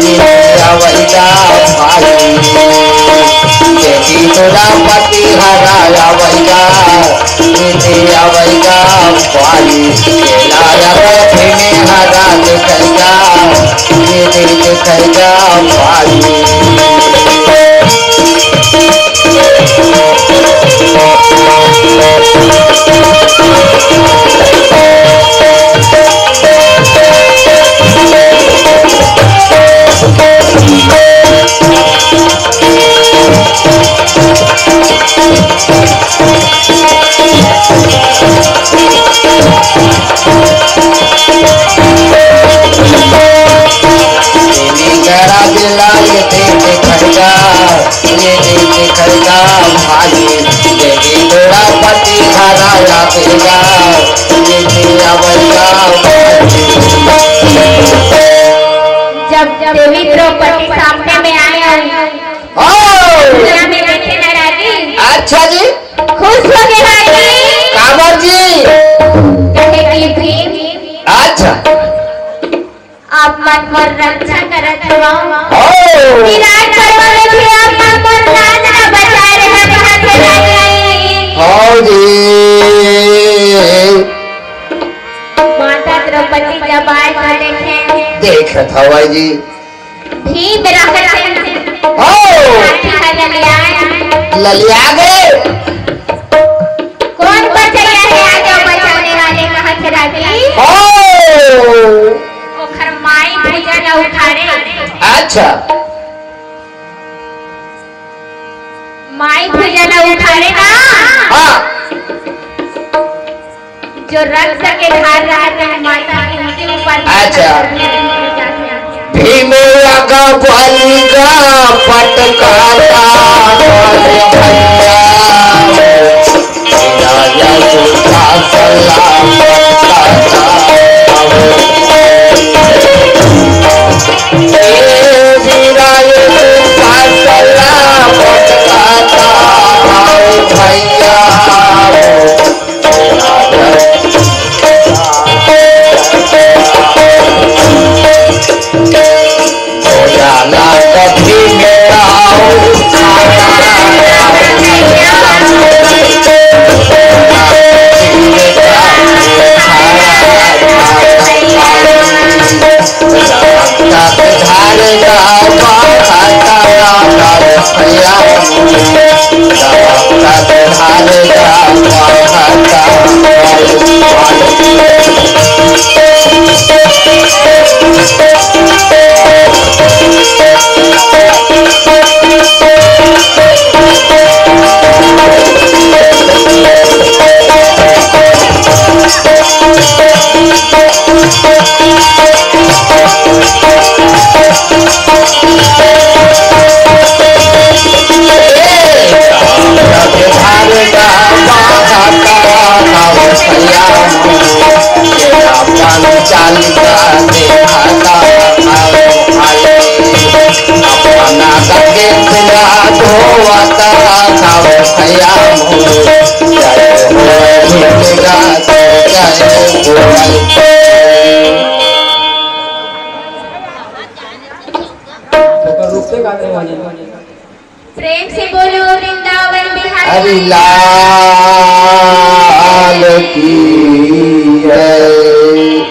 अवैया भाई यदि तोरा पति हराया वैया अवैया भाई लाया फिने हरा दिखैया दिखैया भाई जब देवी द्रौपदी सामने में आए दुनिया में देखे ना राजी। अच्छा जी खुश हो गए राजी। कांवर जी कहे कि भीम अच्छा आप मन पर रक्षा करत हो विराट पर्व में भी आप मन पर राज न बचा रहे कहां से राजी। हाँ जी माता द्रौपदी जब आए तो देखत हवा जी भीम रहते ललिया गए कौन बचैया है आगे बचाने वाले कहां से राजी। ओखर माई भुजन उठाड़े। अच्छा माई भुजन उठाड़े ना हाँ जो रक्त के धार रहते हैं माता के उनके ऊपर अच्छा भीम लगा बलिगा पटकाता राजा झूठा सलाम भैया कभी मेरा प्रेम से बोलो वृंदावन बिहारी हरि लाल की जय।